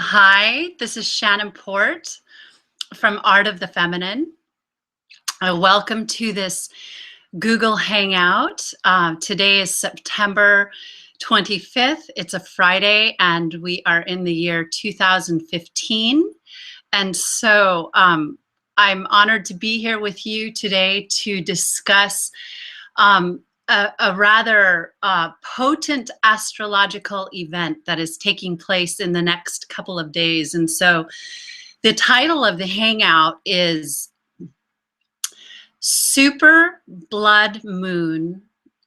Hi, this is Shannon Port from Art of the Feminine. Welcome to this Google Hangout. Today is September 25th. It's a Friday and we are in the year 2015. And so I'm honored to be here with you today to discuss a rather potent astrological event that is taking place in the next couple of days. And so the title of the Hangout is Super Blood Moon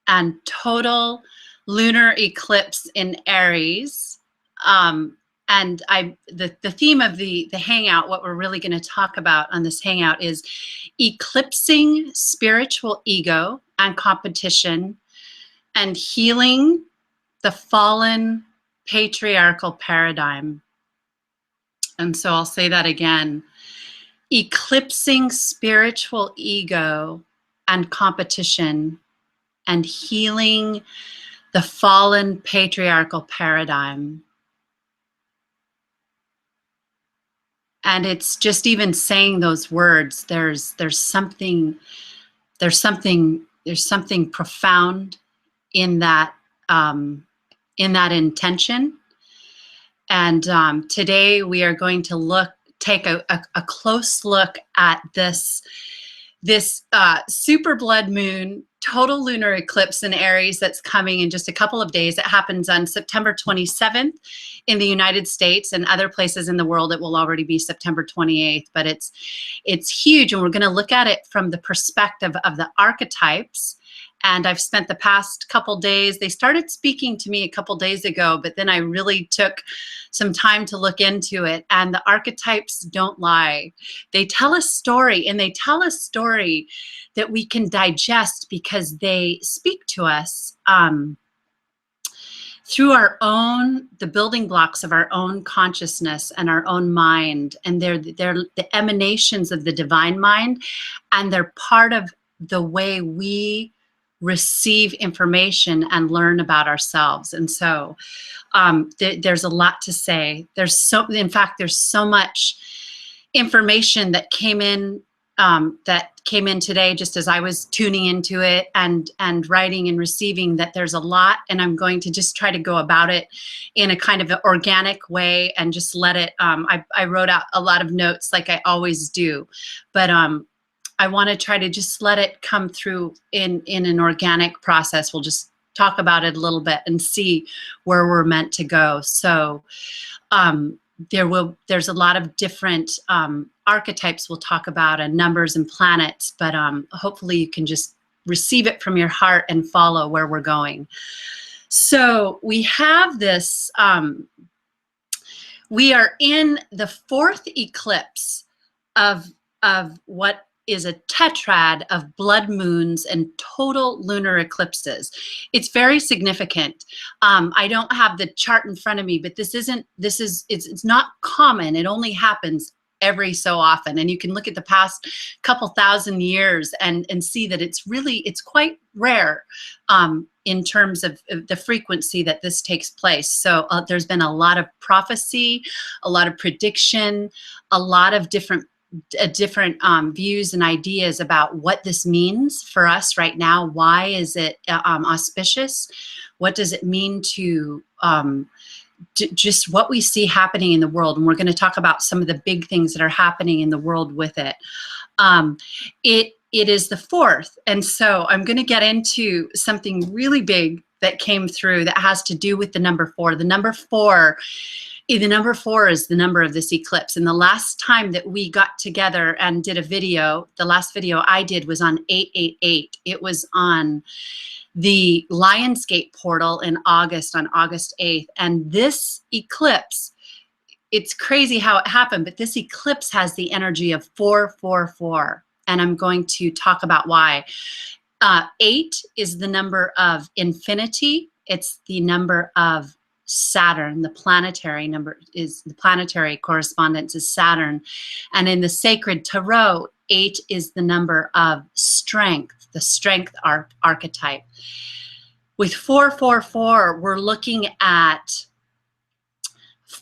and Total Lunar Eclipse in Aries. And the theme of the Hangout, what we're really going to talk about on this Hangout is eclipsing spiritual ego and competition and healing the fallen patriarchal paradigm. And so I'll say that again. Eclipsing spiritual ego and competition and healing the fallen patriarchal paradigm. And it's just even saying those words, there's something profound in that intention. And today we are going to take a close look at this super blood moon total lunar eclipse in Aries that's coming in just a couple of days. It happens on September 27th in the United States, and other places in the world it will already be September 28th, but it's huge, and we're going to look at it from the perspective of the archetypes. And I've spent the past couple days, they started speaking to me a couple days ago, but then I really took some time to look into it. And the archetypes don't lie. They tell a story, and they tell a story that we can digest because they speak to us through the building blocks of our own consciousness and our own mind. And they're the emanations of the divine mind, and they're part of the way we receive information and learn about ourselves. And so there's a lot to say. In fact, there's so much information that came in today, just as I was tuning into it and writing and receiving, that there's a lot, and I'm going to just try to go about it in a kind of an organic way and just let it, I wrote out a lot of notes like I always do, but I want to try to just let it come through in an organic process. We'll just talk about it a little bit and see where we're meant to go. So there's a lot of different archetypes we'll talk about, and numbers and planets, but hopefully you can just receive it from your heart and follow where we're going. So we have this, we are in the fourth eclipse of what is a tetrad of blood moons and total lunar eclipses. It's very significant. I don't have the chart in front of me, but it's not common. It only happens every so often. And you can look at the past couple thousand years and see that it's quite rare in terms of the frequency that this takes place. So there's been a lot of prophecy, a lot of prediction, a lot of different views and ideas about what this means for us right now. Why is it auspicious? What does it mean to just what we see happening in the world? And we're going to talk about some of the big things that are happening in the world with it. It is the fourth, and so I'm going to get into something really big that came through that has to do with the number 4. The number 4 is the number of this eclipse. And the last time that we got together and did a video, the last video I did was on 888. It was on the Lionsgate portal in August, on August 8th. And this eclipse, it's crazy how it happened, but this eclipse has the energy of 444. And I'm going to talk about why. 8 is the number of infinity. It's the number of Saturn. The planetary correspondence is Saturn. And in the sacred tarot, 8 is the number of strength, the strength archetype. With 444, we're looking at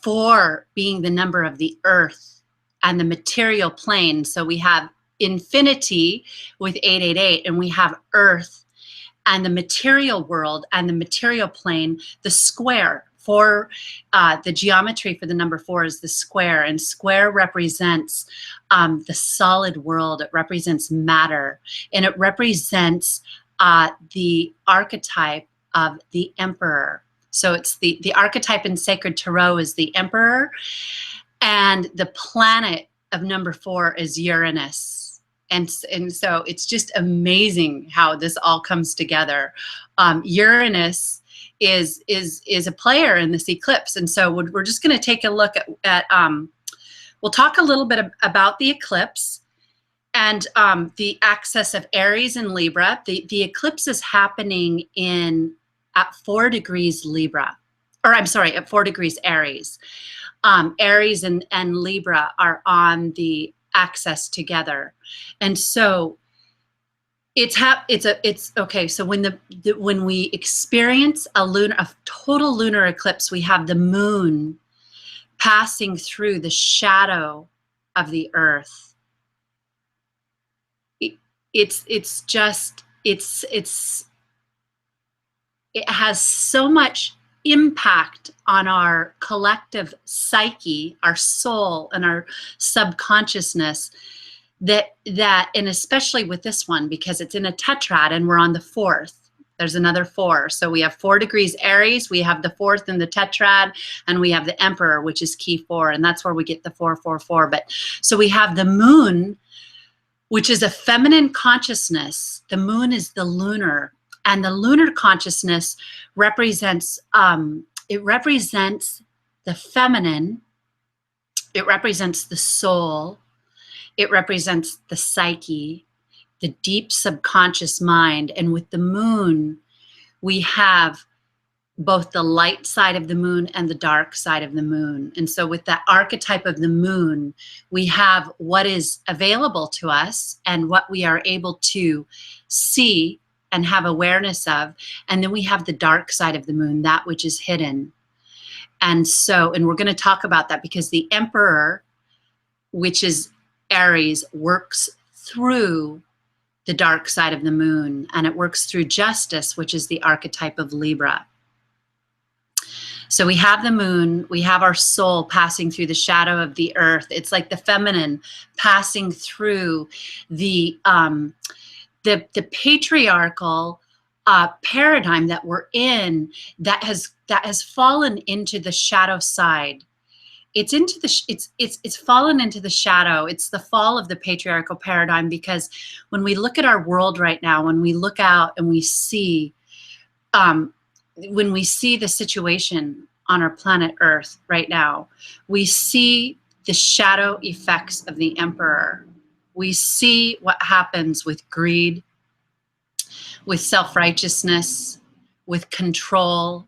4 being the number of the earth and the material plane. So we have infinity with 888, and we have earth and the material world and the material plane, the square. For the geometry for the number 4 is the square, and square represents the solid world. It represents matter, and it represents the archetype of the emperor. So it's the archetype in sacred tarot is the emperor, and the planet of number 4 is Uranus. And so it's just amazing how this all comes together. Uranus is a player in this eclipse, and so we're just going to take a look at we'll talk a little bit about the eclipse and the axis of Aries and Libra. The eclipse is happening at 4 degrees Libra, or I'm sorry, at 4 degrees Aries. Aries and Libra are on the axis together, and so it's okay. So when we experience a total lunar eclipse, we have the moon passing through the shadow of the earth. It has so much impact on our collective psyche, our soul, and our subconsciousness that and especially with this one, because it's in a tetrad and we're on the 4th. There's another 4. So we have 4 degrees Aries, we have the 4th in the tetrad, and we have the emperor, which is key 4, and that's where we get the 444. But so we have the moon, which is a feminine consciousness. The moon is the lunar, and the lunar consciousness represents it represents the feminine, it represents the soul, it represents the psyche, the deep subconscious mind. And with the moon, we have both the light side of the moon and the dark side of the moon. And so with that archetype of the moon, we have what is available to us and what we are able to see and have awareness of. And then we have the dark side of the moon, that which is hidden. And we're going to talk about that because the emperor, which is Aries, works through the dark side of the moon, and it works through justice, which is the archetype of Libra. So we have the moon, we have our soul passing through the shadow of the earth. It's like the feminine passing through the patriarchal paradigm that we're in, that has fallen into the shadow side. It's fallen into the shadow. It's the fall of the patriarchal paradigm, because when we look at our world right now, when we look out and we see the situation on our planet Earth right now, we see the shadow effects of the emperor. We see what happens with greed, with self-righteousness, with control,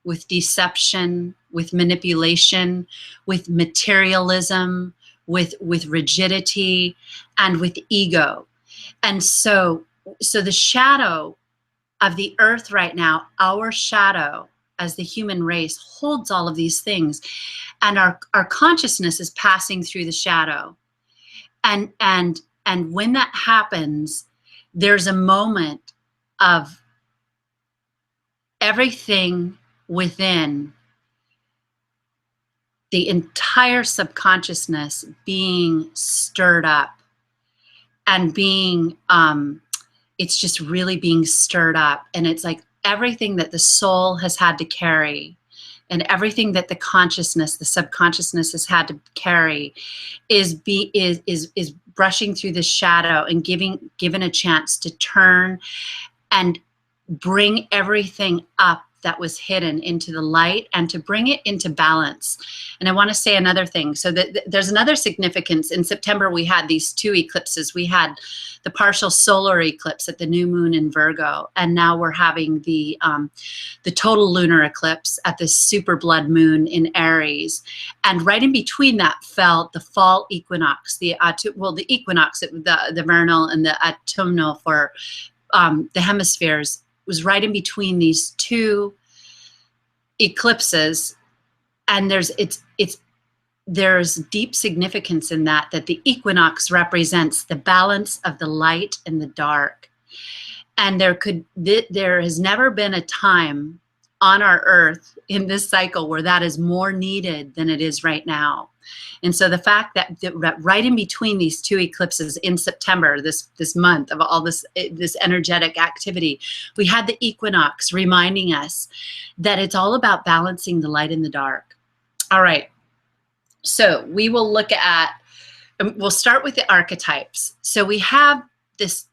with deception, with manipulation, with materialism, with rigidity, and with ego. And so the shadow of the earth right now, our shadow as the human race, holds all of these things, and our consciousness is passing through the shadow. And when that happens, there's a moment of everything within, the entire subconsciousness being stirred up and being, it's just really being stirred up. And it's like everything that the soul has had to carry and everything that the consciousness, the subconsciousness has had to carry is brushing through the shadow and given a chance to turn and bring everything up that was hidden into the light and to bring it into balance. And I want to say another thing. So there's another significance. In September, we had these 2 eclipses. We had the partial solar eclipse at the new moon in Virgo, and now we're having the total lunar eclipse at the super blood moon in Aries. And right in between that fell the fall equinox, the equinox, the vernal and the autumnal for the hemispheres, was right in between these 2 eclipses and there's deep significance in that the equinox represents the balance of the light and the dark. And there has never been a time on our earth in this cycle where that is more needed than it is right now. And so the fact that right in between these two eclipses in September, this month of all this energetic activity, we had the equinox reminding us that it's all about balancing the light and the dark. All right. So we will look at, we'll start with the archetypes. So we have this,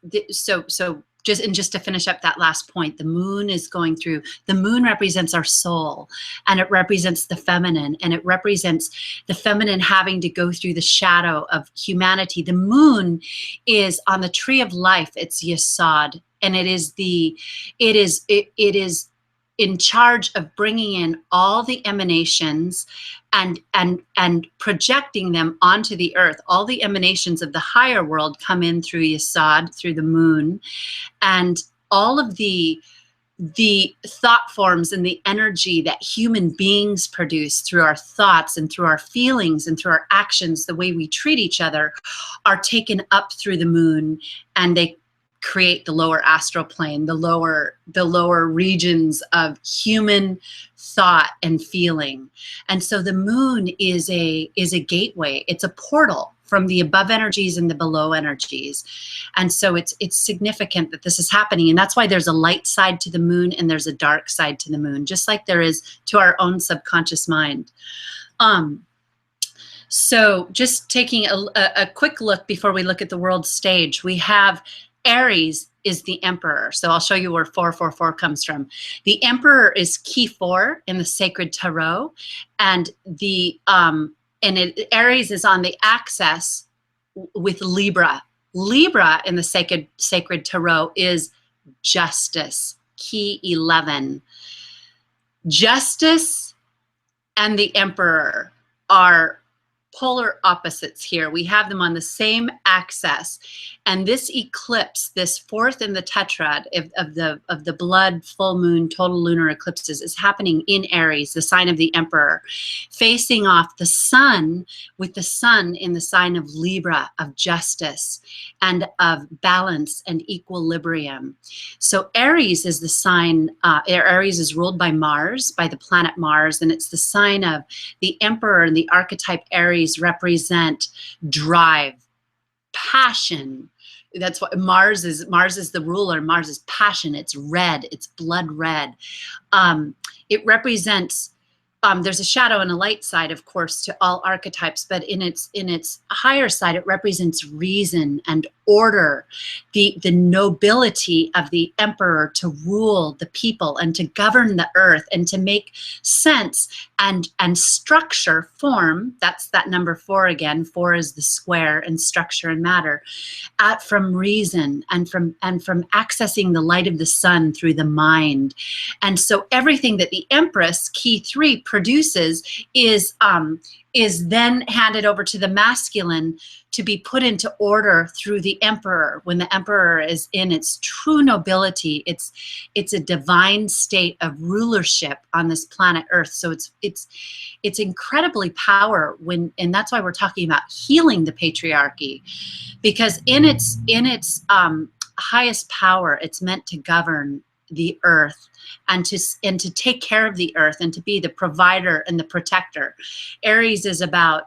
just to finish up that last point, the moon is going through, the moon represents our soul, and it represents the feminine, and it represents the feminine having to go through the shadow of humanity. The moon is on the tree of life, it's Yesod, and it is in charge of bringing in all the emanations and projecting them onto the earth. All the emanations of the higher world come in through Yesod, through the moon, and all of the thought forms and the energy that human beings produce through our thoughts and through our feelings and through our actions, the way we treat each other, are taken up through the moon, and they create the lower astral plane, the lower regions of human thought and feeling. And so the moon is a gateway. It's a portal from the above energies and the below energies. And so it's significant that this is happening. And that's why there's a light side to the moon and there's a dark side to the moon, just like there is to our own subconscious mind. So just taking a quick look before we look at the world stage, we have Aries is the emperor. So I'll show you where 444 comes from. The emperor is key 4 in the sacred tarot, and Aries is on the axis with Libra. Libra in the sacred tarot is justice, key 11. Justice and the emperor are polar opposites here. We have them on the same axis, and this eclipse, this fourth in the tetrad of the blood, full moon, total lunar eclipses, is happening in Aries, the sign of the emperor, facing off the sun, with the sun in the sign of Libra, of justice and of balance and equilibrium. So Aries is the sign, Aries is ruled by Mars, by the planet Mars, and it's the sign of the emperor, and the archetype Aries represent drive, passion. That's what Mars is the ruler. Mars is passion. It's red. It's blood red. It represents, there's a shadow and a light side, of course, to all archetypes, but in its higher side, it represents reason and order, the nobility of the emperor to rule the people and to govern the earth and to make sense and structure, form. That's that number 4 again. 4 is the square, and structure and matter, from reason and from accessing the light of the sun through the mind. And so everything that the Empress, key 3, produces is then handed over to the masculine to be put into order through the emperor. When the emperor is in its true nobility, it's a divine state of rulership on this planet Earth. So it's incredibly power and that's why we're talking about healing the patriarchy, because in its highest power, it's meant to govern the earth and to take care of the earth and to be the provider and the protector. Aries is about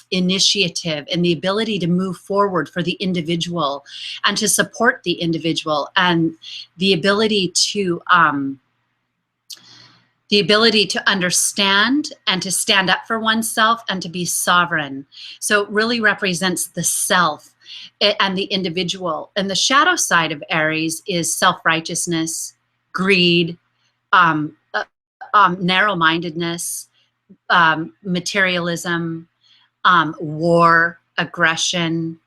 initiative and the ability to move forward for the individual and to support the individual, and the ability to understand and to stand up for oneself and to be sovereign. So it really represents the self and the individual. And the shadow side of Aries is self-righteousness, greed, narrow-mindedness, materialism, war, aggression,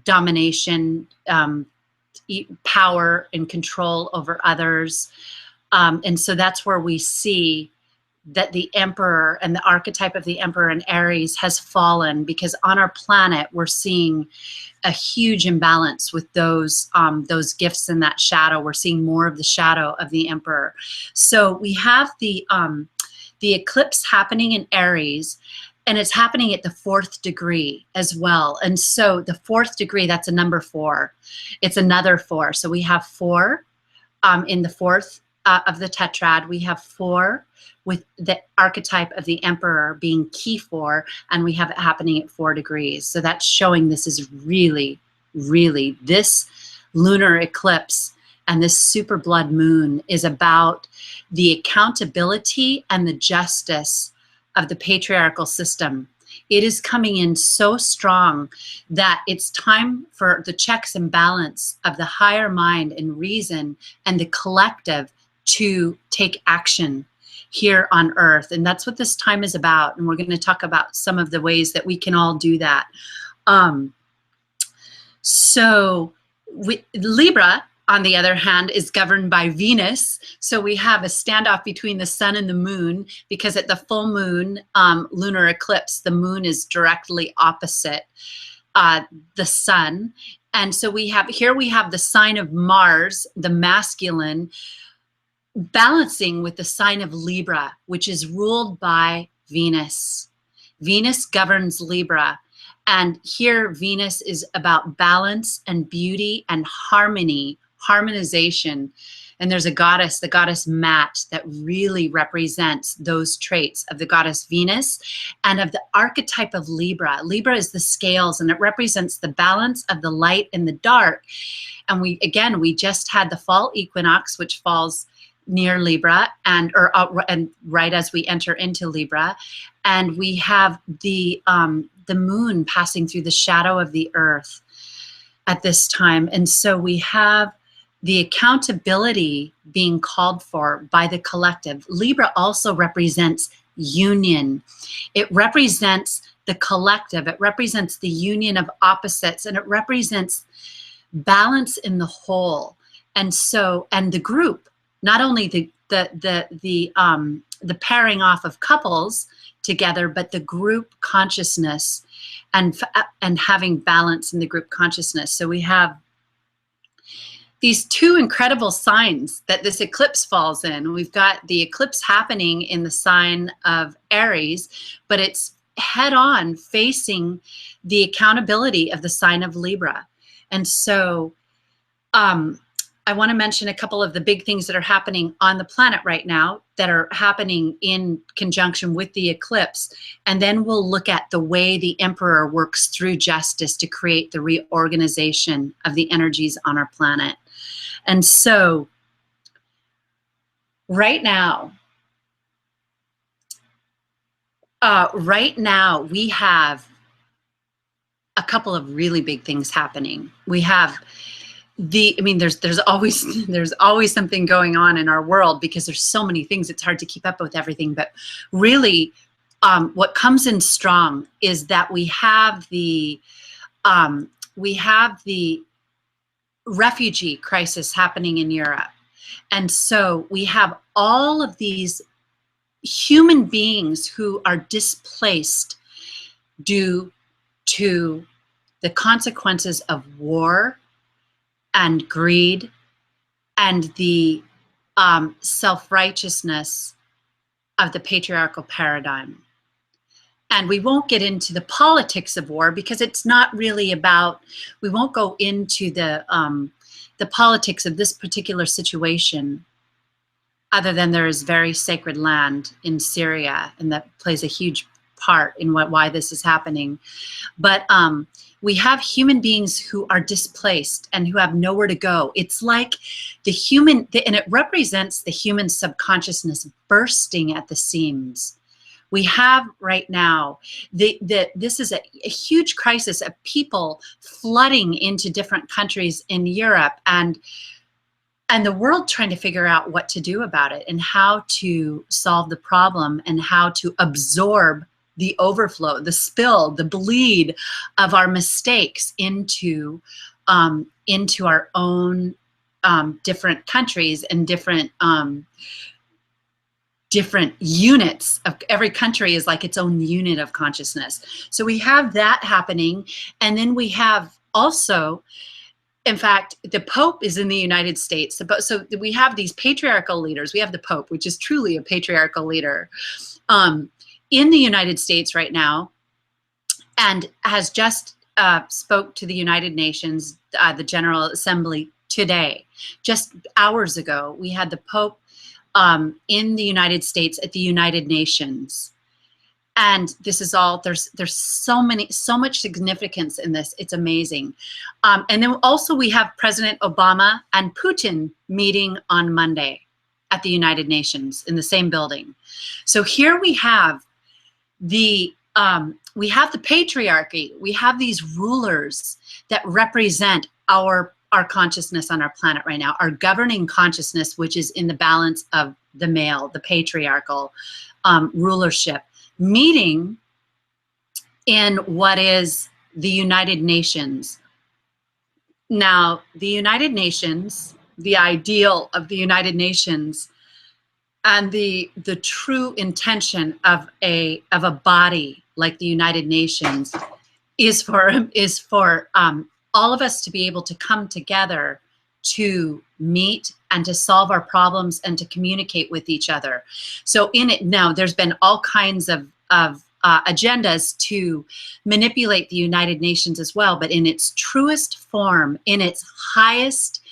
domination, power and control over others. And so that's where we see that the emperor and the archetype of the emperor in Aries has fallen, because on our planet we're seeing a huge imbalance with those gifts in that shadow. We're seeing more of the shadow of the emperor. So we have the the eclipse happening in Aries, and it's happening at the 4th degree as well. And so the 4th degree, that's a number 4. It's another 4. So we have 4 in the 4th of the tetrad. We have 4 with the archetype of the emperor being key 4, and we have it happening at 4 degrees. So that's showing this is really, really, this lunar eclipse and this super blood moon is about the accountability and the justice of the patriarchal system. It is coming in so strong that it's time for the checks and balance of the higher mind and reason and the collective to take action here on Earth. And that's what this time is about. And we're going to talk about some of the ways that we can all do that. Libra, on the other hand, is governed by Venus. So we have a standoff between the sun and the moon, because at the full moon lunar eclipse, the moon is directly opposite the sun. And so we have the sign of Mars, the masculine, balancing with the sign of Libra, which is ruled by Venus. Venus governs Libra. And here Venus is about balance and beauty and harmony, harmonization. And there's a goddess, the goddess Mat, that really represents those traits of the goddess Venus and of the archetype of Libra. Libra is the scales, and it represents the balance of the light and the dark. And we just had the fall equinox, which falls near Libra and right as we enter into Libra, and we have the moon passing through the shadow of the earth at this time. And so we have the accountability being called for by the collective. Libra also represents union. It represents the collective. It represents the union of opposites, and it represents balance in the whole. And so, and the group, not only the pairing off of couples together, but the group consciousness and having balance in the group consciousness. So we have these two incredible signs that this eclipse falls in. We've got the eclipse happening in the sign of Aries, but it's head on facing the accountability of the sign of Libra. And so I want to mention a couple of the big things that are happening on the planet right now that are happening in conjunction with the eclipse. And then we'll look at the way the emperor works through justice to create the reorganization of the energies on our planet. And so right now we have a couple of really big things happening. We have there's always something going on in our world, because there's so many things, it's hard to keep up with everything. But really, what comes in strong is that we have the refugee crisis happening in Europe. And so we have all of these human beings who are displaced due to the consequences of war and greed and the self-righteousness of the patriarchal paradigm. And we won't get into the politics of war, because it's not really about, we won't go into the politics of this particular situation, other than there is very sacred land in Syria, and that plays a huge part in why this is happening. But we have human beings who are displaced and who have nowhere to go. It's like and it represents the human subconsciousness bursting at the seams. We have right now, this is a huge crisis of people flooding into different countries in Europe, and the world trying to figure out what to do about it and how to solve the problem and how to absorb the overflow, the spill, the bleed of our mistakes into our own different countries and different units of every country is like its own unit of consciousness. So we have that happening. And then we have also In fact, the Pope is in the United States. So we have these patriarchal leaders. We have the Pope, which is truly a patriarchal leader, in the United States right now, and has just spoke to the United Nations, the General Assembly today. Just hours ago, we had the Pope in the United States at the United Nations. And this is all, there's so much significance in this. It's amazing. And then also we have President Obama and Putin meeting on Monday at the United Nations in the same building. So here we have the patriarchy. We have these rulers that represent our consciousness on our planet right now, our governing consciousness, which is in the balance of the male, the patriarchal rulership, meeting in what is the United Nations. Now, the United Nations, the ideal of the United Nations, and the true intention of a body like the United Nations is for all of us to be able to come together to meet and to solve our problems and to communicate with each other. So in it now, there's been all kinds of agendas to manipulate the United Nations as well, but in its truest form, in its highest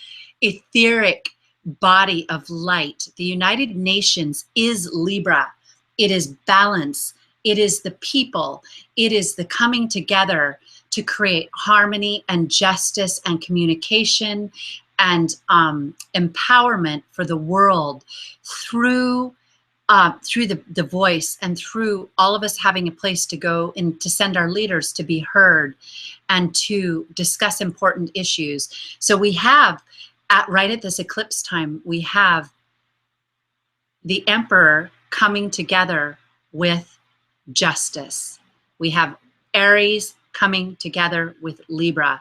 etheric body of light, the United Nations is Libra. It is balance. It is the people. It is the coming together to create harmony and justice and communication and empowerment for the world through the voice and through all of us having a place to go and to send our leaders to be heard and to discuss important issues. So we have, right at this eclipse time, we have the Emperor coming together with justice. We have Aries coming together with Libra.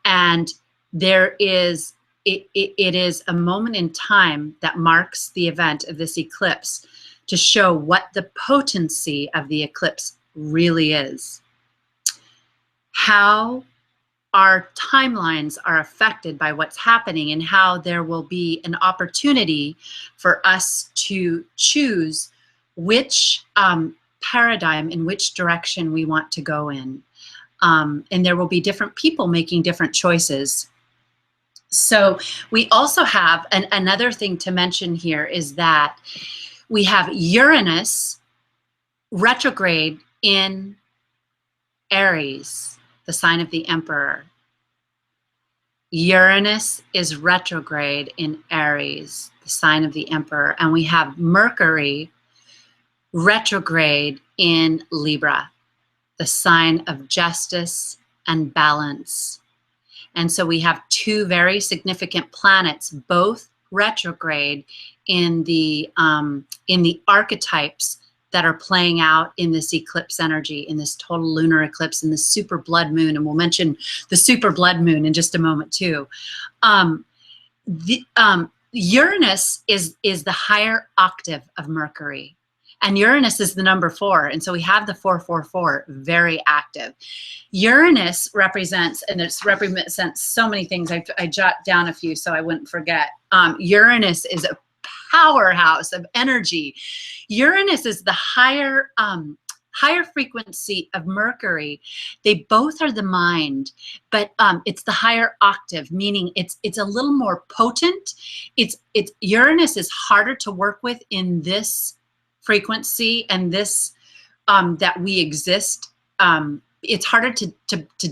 And there is, it is a moment in time that marks the event of this eclipse to show what the potency of the eclipse really is. How our timelines are affected by what's happening and how there will be an opportunity for us to choose which paradigm, in which direction we want to go in. And there will be different people making different choices. So we also have, another thing to mention here is that we have Uranus retrograde in Aries, the sign of the Emperor. Uranus is retrograde in Aries, the sign of the Emperor. And we have Mercury retrograde in Libra, the sign of justice and balance. And so we have two very significant planets, both retrograde in the archetypes that are playing out in this eclipse energy, in this total lunar eclipse, in the super blood moon. And we'll mention the super blood moon in just a moment too. Uranus is the higher octave of Mercury. And Uranus is the number 4. And so we have the 444 very active. Uranus represents, and it represents so many things. I jot down a few so I wouldn't forget. Uranus is a powerhouse of energy. Uranus is the higher frequency of Mercury. They both are the mind, but it's the higher octave, meaning it's a little more potent. Uranus is harder to work with in this frequency and this that we exist. It's harder to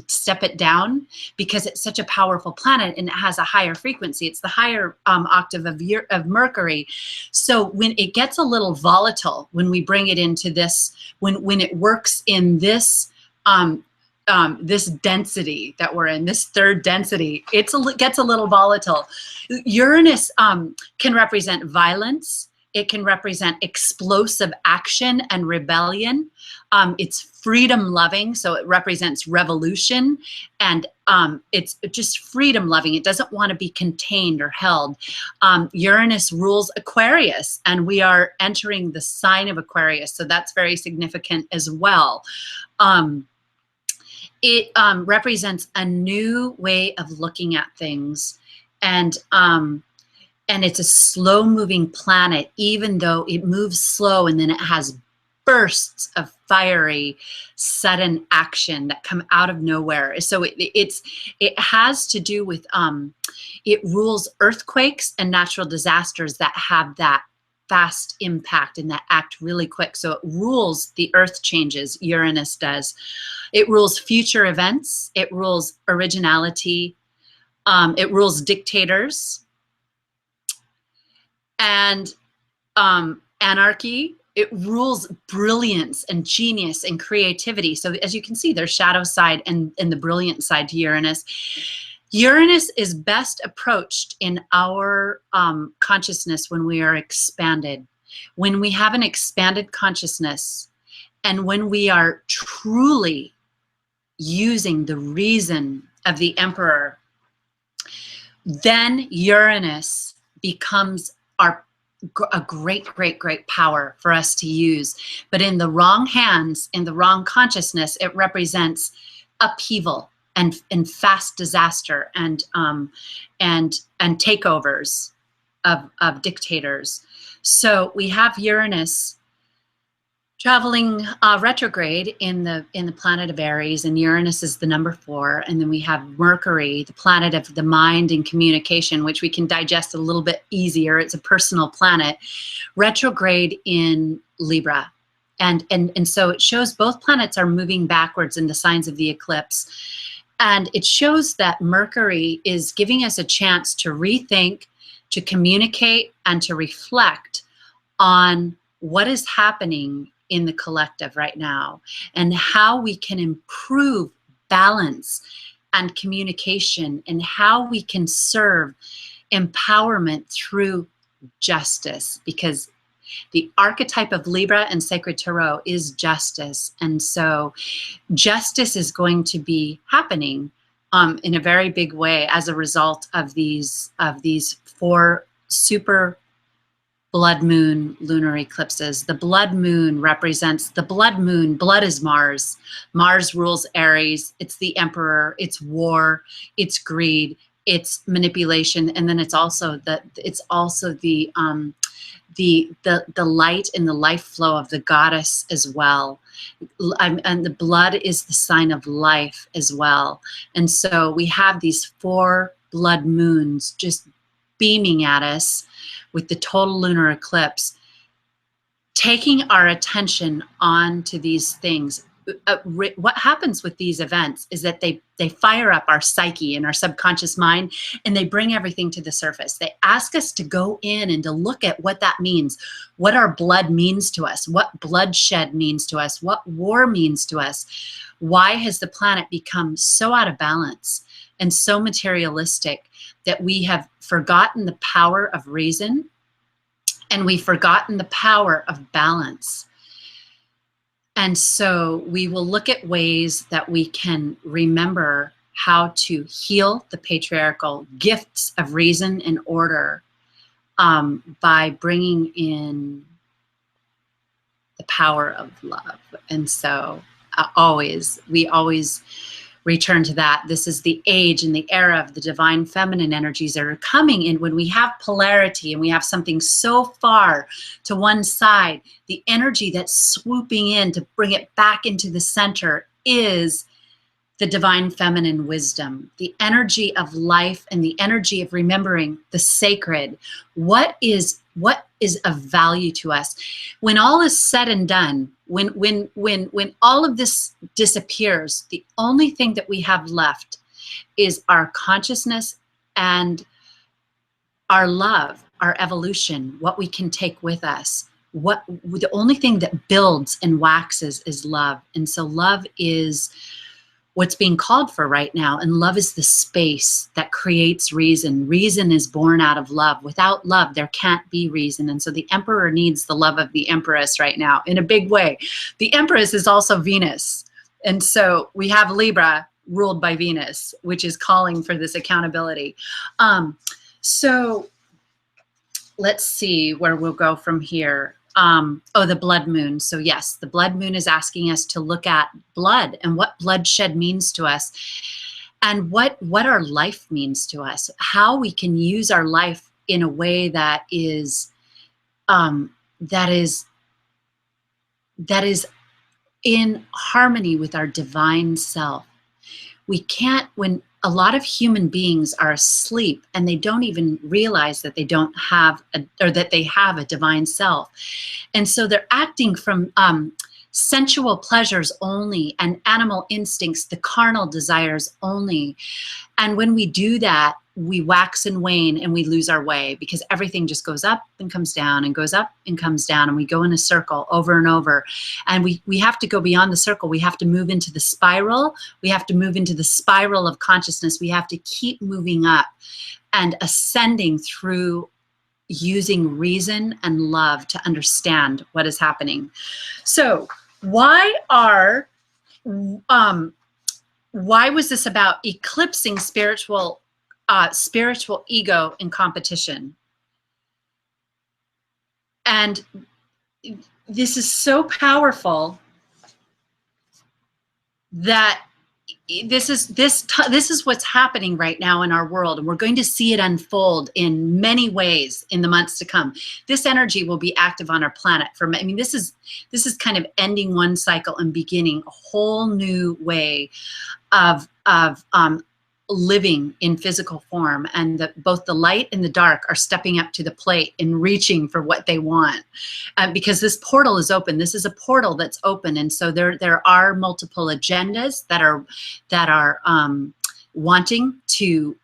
step it down because it's such a powerful planet and it has a higher frequency. It's the higher octave of Mercury. So when it gets a little volatile, when we bring it into this, when it works in this this density that we're in, this third density, gets a little volatile. Uranus can represent violence. It can represent explosive action and rebellion. It's freedom loving, so it represents revolution, and it's just freedom loving. It doesn't want to be contained or held. Uranus rules Aquarius, and we are entering the sign of Aquarius, so that's very significant as well. it represents a new way of looking at things, and it's a slow-moving planet, even though it moves slow, and then it has bursts of fiery, sudden action that come out of nowhere. So it has to do with it rules earthquakes and natural disasters that have that fast impact and that act really quick. So it rules the earth changes, Uranus does. It rules future events. It rules originality. It rules dictators and anarchy. It rules brilliance and genius and creativity. So as you can see, there's shadow side and the brilliant side to Uranus. Uranus is best approached in our consciousness when we are expanded. When we have an expanded consciousness, and when we are truly using the reason of the Emperor, then Uranus becomes a great, great, great power for us to use. But in the wrong hands, in the wrong consciousness, it represents upheaval and fast disaster and takeovers of dictators. So we have Uranus traveling retrograde in the planet of Aries, and Uranus is the number 4. And then we have Mercury, the planet of the mind and communication, which we can digest a little bit easier. It's a personal planet, retrograde in Libra. And so it shows both planets are moving backwards in the signs of the eclipse. And it shows that Mercury is giving us a chance to rethink, to communicate, and to reflect on what is happening in the collective right now, and how we can improve balance and communication, and how we can serve empowerment through justice, because the archetype of Libra and Sacred Tarot is justice. And so justice is going to be happening in a very big way as a result of these 4 super blood moon lunar eclipses. The blood moon represents the blood moon. Blood is Mars. Mars rules Aries. It's the Emperor. It's war. It's greed. It's manipulation. And then it's also the light and the life flow of the goddess as well. And the blood is the sign of life as well. And so we have these 4 blood moons just beaming at us with the total lunar eclipse, taking our attention on to these things. What happens with these events is that they fire up our psyche and our subconscious mind, and they bring everything to the surface. They ask us to go in and to look at what that means, what our blood means to us, what bloodshed means to us, what war means to us. Why has the planet become so out of balance and so materialistic that we have forgotten the power of reason, and we've forgotten the power of balance? And so we will look at ways that we can remember how to heal the patriarchal gifts of reason and order by bringing in the power of love. And so we always return to that. This is the age and the era of the divine feminine energies that are coming in. When we have polarity and we have something so far to one side, the energy that's swooping in to bring it back into the center is the divine feminine wisdom, the energy of life and the energy of remembering the sacred. What is of value to us? When all is said and done, when all of this disappears, the only thing that we have left is our consciousness and our love, our evolution, what we can take with us. The only thing that builds and waxes is love. And so love is what's being called for right now. And love is the space that creates reason. Reason is born out of love. Without love, there can't be reason. And so the Emperor needs the love of the Empress right now in a big way. The Empress is also Venus. And so we have Libra ruled by Venus, which is calling for this accountability. So let's see where we'll go from here. oh, the blood moon. So yes, the blood moon is asking us to look at blood and what bloodshed means to us, and what our life means to us, how we can use our life in a way that is that is in harmony with our divine self. We can't, when a lot of human beings are asleep and they don't even realize that they don't have or that they have a divine self. And so they're acting from sensual pleasures only and animal instincts, the carnal desires only. And when we do that, we wax and wane and we lose our way, because everything just goes up and comes down and goes up and comes down, and we go in a circle over and over. And we have to go beyond the circle. We have to move into the spiral. We have to move into the spiral of consciousness. We have to keep moving up and ascending through using reason and love to understand what is happening. So why was this about eclipsing spiritual ego in competition? And this is so powerful that this is what's happening right now in our world, and we're going to see it unfold in many ways in the months to come. This energy will be active on our planet for, I mean, this is kind of ending one cycle and beginning a whole new way of living in physical form, and both the light and the dark are stepping up to the plate and reaching for what they want, because this portal is open. This is a portal that's open, and so there are multiple agendas that are wanting to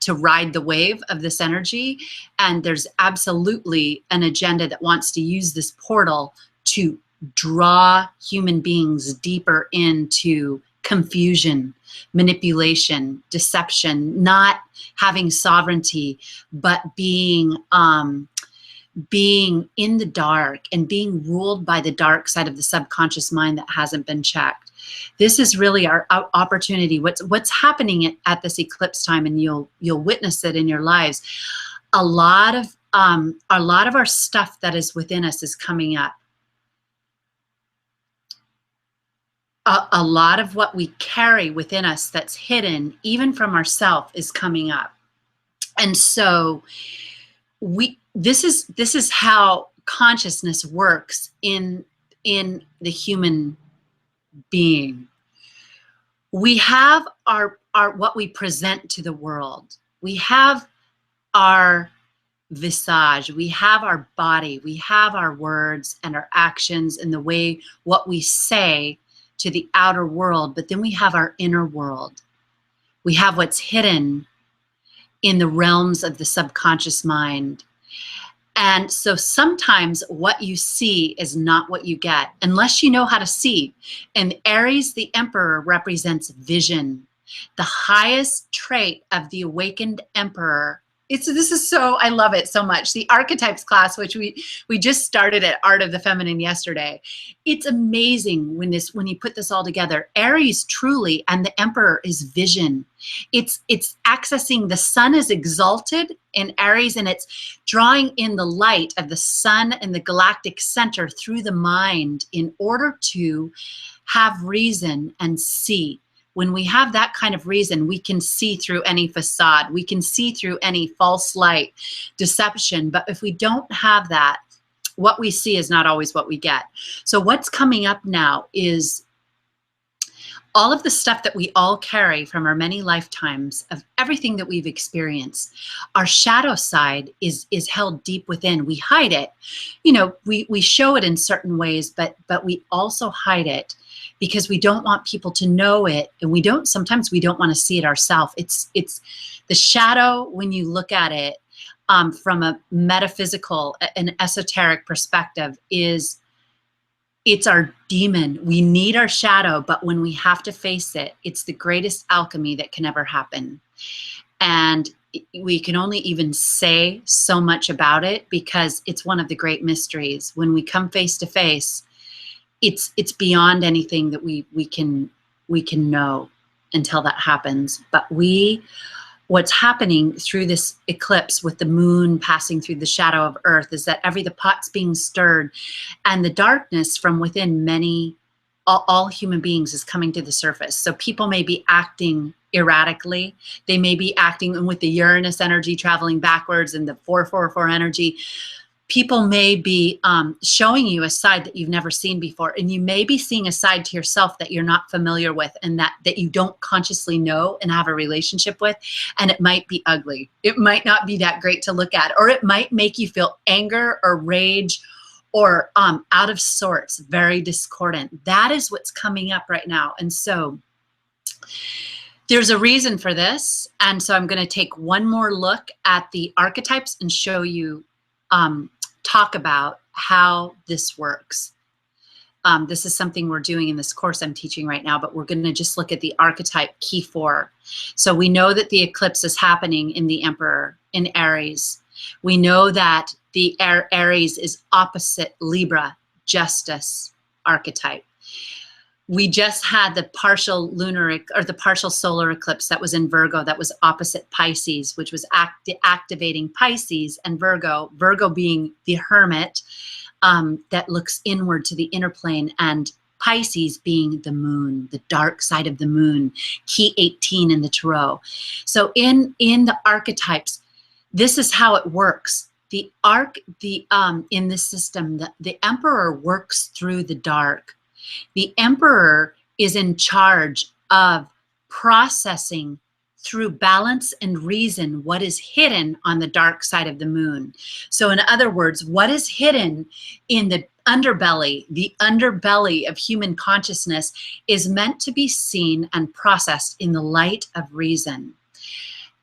ride the wave of this energy, and there's absolutely an agenda that wants to use this portal to draw human beings deeper into confusion, manipulation, deception, not having sovereignty, but being in the dark and being ruled by the dark side of the subconscious mind that hasn't been checked. This is really our opportunity. What's happening at this eclipse time, and you'll witness it in your lives. A lot of our stuff that is within us is coming up. A lot of what we carry within us that's hidden, even from ourselves, is coming up. And so this is how consciousness works in the human being. We have our what we present to the world. We have our visage, we have our body, we have our words and our actions and the way what we say to the outer world, but then we have our inner world. We have what's hidden in the realms of the subconscious mind. And so sometimes what you see is not what you get, unless you know how to see. And Aries, the Emperor, represents vision. The highest trait of the awakened Emperor. This is so, I love it so much. The archetypes class, which we just started at Art of the Feminine yesterday. It's amazing when you put this all together. Aries truly, and the Emperor, is vision. It's accessing, the sun is exalted in Aries, and it's drawing in the light of the sun and the galactic center through the mind in order to have reason and see. When we have that kind of reason, we can see through any facade. We can see through any false light, deception. But if we don't have that, what we see is not always what we get. So what's coming up now is all of the stuff that we all carry from our many lifetimes of everything that we've experienced. Our shadow side is held deep within. We hide it. You know, we show it in certain ways, but we also hide it, because we don't want people to know it, and sometimes we don't want to see it ourselves. It's the shadow, when you look at it from a metaphysical, an esoteric perspective, it's our demon. We need our shadow, but when we have to face it, it's the greatest alchemy that can ever happen. And we can only even say so much about it, because it's one of the great mysteries. When we come face to face, it's beyond anything that we can know until that happens. But we what's happening through this eclipse with the moon passing through the shadow of Earth is that the pot's being stirred, and the darkness from within all human beings is coming to the surface. So people may be acting erratically. They may be acting with the Uranus energy traveling backwards and the 444 energy. People may be showing you a side that you've never seen before, and you may be seeing a side to yourself that you're not familiar with, and that you don't consciously know and have a relationship with, and it might be ugly. It might not be that great to look at, or it might make you feel anger or rage or out of sorts, very discordant. That is what's coming up right now. And so there's a reason for this. And so I'm going to take one more look at the archetypes and show you, talk about how this works. This is something we're doing in this course I'm teaching right now, but we're going to just look at the archetype key 4. So we know that the eclipse is happening in the Emperor in Aries. We know that the Aries is opposite Libra, justice archetype. We just had the partial lunar or the partial solar eclipse that was in Virgo, that was opposite Pisces, which was activating Pisces and Virgo, Virgo being the hermit that looks inward to the inner plane, and Pisces being the moon, the dark side of the moon, key 18 in the tarot. So in the archetypes, this is how it works. In this system, the Emperor works through the dark. The Emperor is in charge of processing through balance and reason what is hidden on the dark side of the moon. So in other words, what is hidden in the underbelly of human consciousness is meant to be seen and processed in the light of reason.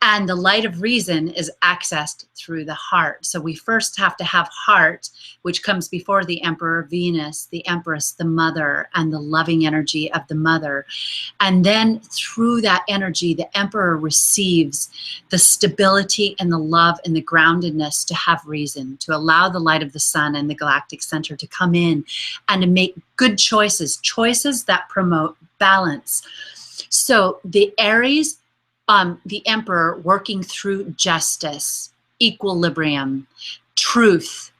And the light of reason is accessed through the heart. So we first have to have heart, which comes before the Emperor, Venus, the Empress, the mother, and the loving energy of the mother. And then through that energy, the Emperor receives the stability and the love and the groundedness to have reason, to allow the light of the sun and the galactic center to come in and to make good choices, choices that promote balance. So the Aries, the Emperor working through justice, equilibrium, truth,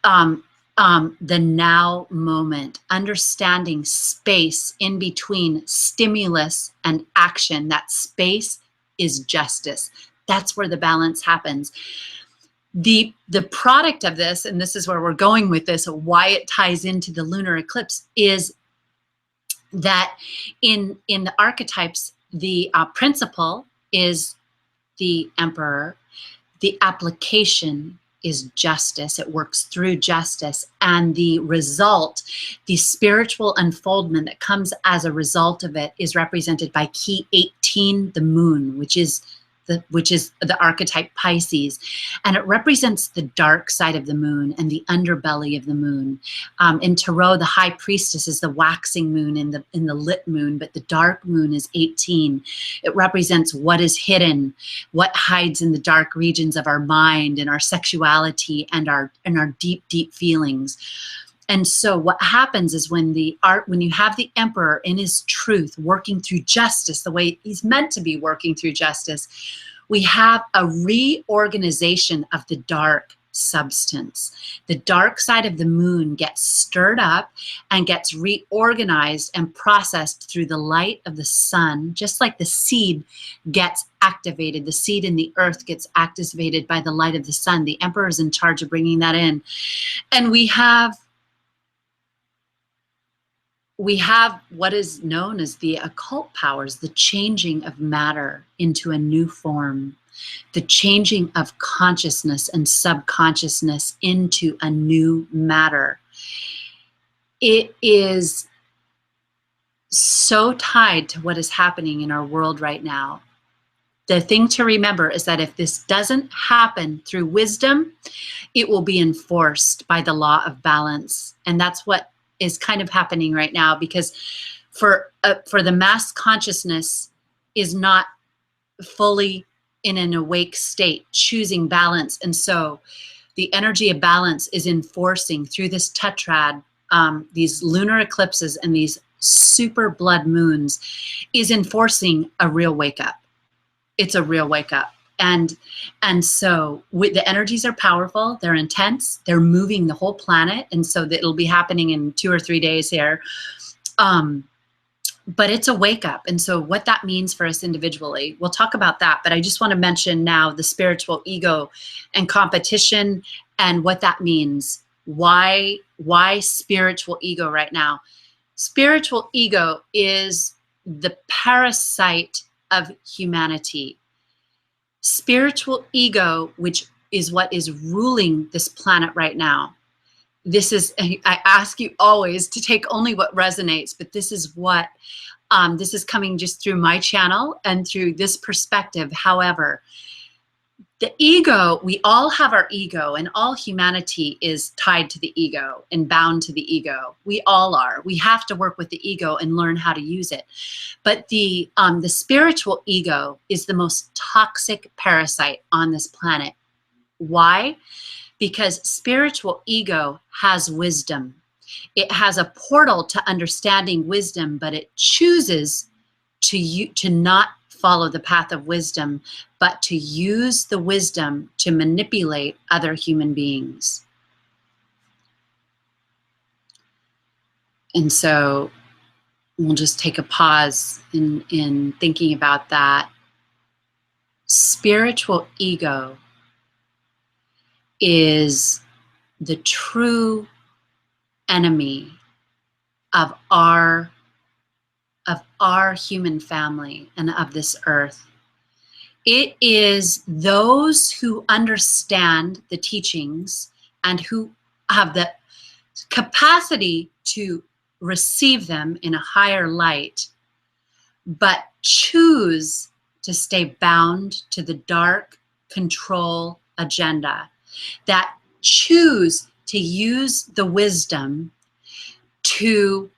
the now moment, understanding space in between stimulus and action. That space is justice. That's where the balance happens. The product of this, and this is where we're going with this, why it ties into the lunar eclipse, is that in the archetypes, the principle is the Emperor. The application is justice. It works through justice. And the result, the spiritual unfoldment that comes as a result of it, is represented by key 18, the moon, which is the archetype Pisces, and it represents the dark side of the moon and the underbelly of the moon. In Tarot, the high priestess is the waxing moon in the lit moon, but the dark moon is 18. It represents what is hidden, what hides in the dark regions of our mind and our sexuality and our deep, deep feelings. And so what happens is when you have the Emperor in his truth working through justice the way he's meant to be working through justice, we have a reorganization of the dark substance. The dark side of the moon gets stirred up and gets reorganized and processed through the light of the sun, just like the seed gets activated. The seed in the earth gets activated by the light of the sun. The Emperor is in charge of bringing that in. And we have what is known as the occult powers, the changing of matter into a new form, the changing of consciousness and subconsciousness into a new matter. It is so tied to what is happening in our world right now. The thing to remember is that if this doesn't happen through wisdom, it will be enforced by the law of balance. And that's what is kind of happening right now, because for the mass consciousness is not fully in an awake state, choosing balance. And so the energy of balance is enforcing through this tetrad, these lunar eclipses and these super blood moons, is enforcing a real wake up. it's a real wake up. And so the energies are powerful, they're intense, they're moving the whole planet, and so that it'll be happening in 2 or 3 days here. But it's a wake up. And so what that means for us individually, we'll talk about that, but I just want to mention now the spiritual ego and competition and what that means. Why spiritual ego right now? Spiritual ego is the parasite of humanity. Spiritual ego, which is what is ruling this planet right now. This is, I ask you always to take only what resonates, but this is what, this is coming just through my channel and through this perspective. However, the ego, we all have our ego, and all humanity is tied to the ego and bound to the ego. We all are. We have to work with the ego and learn how to use it. But the spiritual ego is the most toxic parasite on this planet. Why? Because spiritual ego has wisdom. It has a portal to understanding wisdom, but it chooses to not follow the path of wisdom, but to use the wisdom to manipulate other human beings. And so we'll just take a pause in thinking about that. Spiritual ego is the true enemy of our human family and of this earth. It is those who understand the teachings and who have the capacity to receive them in a higher light, but choose to stay bound to the dark control agenda, that choose to use the wisdom to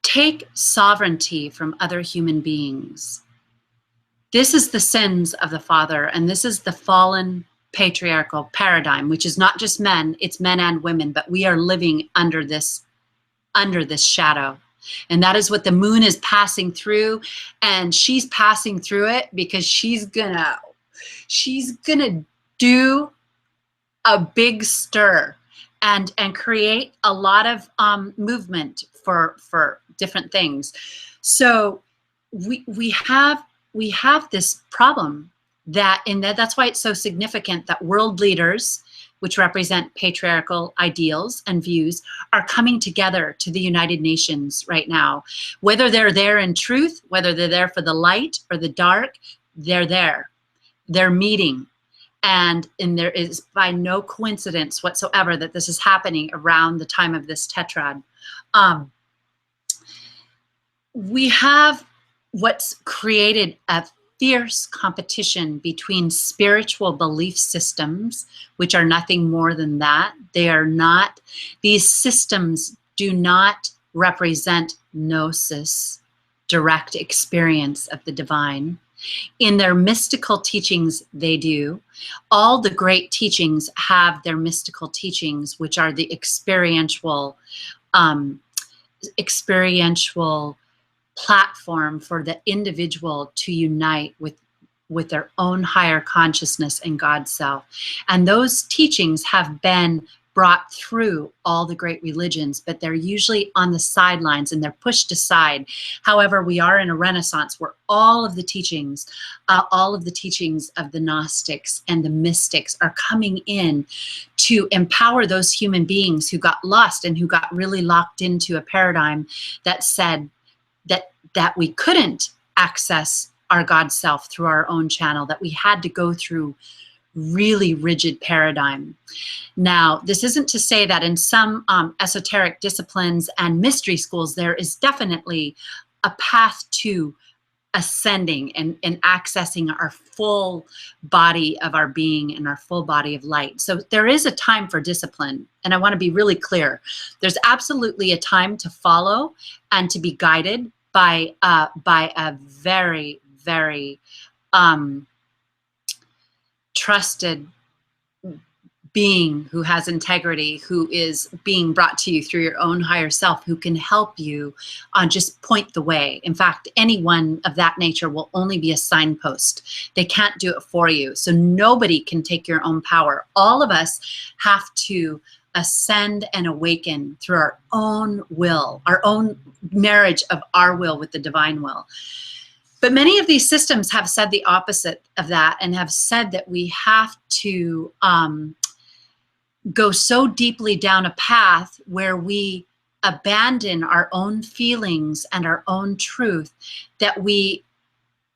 take sovereignty from other human beings. This is the sins of the Father, and this is the fallen patriarchal paradigm, which is not just men, it's men and women, but we are living under this shadow. And that is what the moon is passing through, and she's passing through it because she's gonna do a big stir and create a lot of movement for different things. So we have this problem that's why it's so significant that world leaders, which represent patriarchal ideals and views, are coming together to the United Nations right now. Whether they're there in truth, whether they're there for the light or the dark, they're there. They're meeting. And there is by no coincidence whatsoever that this is happening around the time of this tetrad. We have what's created a fierce competition between spiritual belief systems, which are nothing more than that. These systems do not represent gnosis, direct experience of the divine. In their mystical teachings, they do. All the great teachings have their mystical teachings, which are the experiential platform for the individual to unite with their own higher consciousness and God's self. And those teachings have been brought through all the great religions, but they're usually on the sidelines and they're pushed aside. However, we are in a renaissance where all of the teachings of the Gnostics and the mystics are coming in to empower those human beings who got lost and who got really locked into a paradigm that said that we couldn't access our God self through our own channel, that we had to go through really rigid paradigm. Now, this isn't to say that in some esoteric disciplines and mystery schools, there is definitely a path to ascending and accessing our full body of our being and our full body of light. So there is a time for discipline. And I want to be really clear. There's absolutely a time to follow and to be guided by a very, very trusted being who has integrity, who is being brought to you through your own higher self, who can help you just point the way. In fact, anyone of that nature will only be a signpost. They can't do it for you. So nobody can take your own power. All of us have to ascend and awaken through our own will, our own marriage of our will with the divine will. But many of these systems have said the opposite of that and have said that we have to go so deeply down a path where we abandon our own feelings and our own truth that we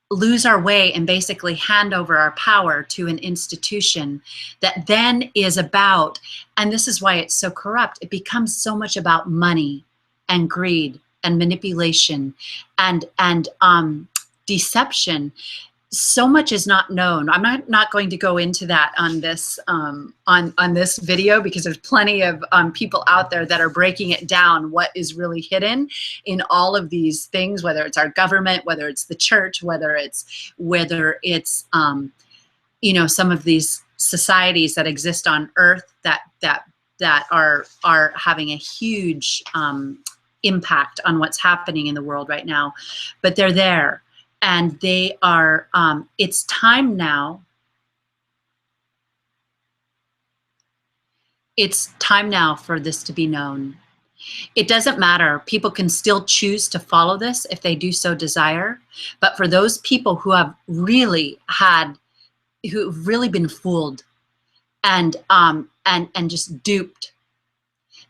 lose our way and basically hand over our power to an institution that then is about, and this is why it's so corrupt, it becomes so much about money and greed and manipulation and deception. So much is not known. I'm not going to go into that on this on this video, because there's plenty of people out there that are breaking it down, what is really hidden in all of these things, whether it's our government, whether it's the church, whether it's you know, some of these societies that exist on Earth that are having a huge impact on what's happening in the world right now. But they're there. And they are, it's time now. It's time now for this to be known. It doesn't matter. People can still choose to follow this if they do so desire. But for those people who have really who've really been fooled and just duped,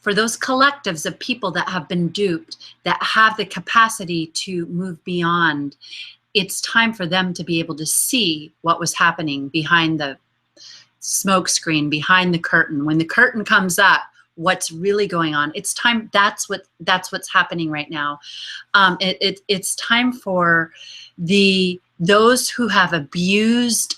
for those collectives of people that have been duped, that have the capacity to move beyond, it's time for them to be able to see what was happening behind the smoke screen, behind the curtain. When the curtain comes up, what's really going on? It's time. That's what's happening right now. It's time for those who have abused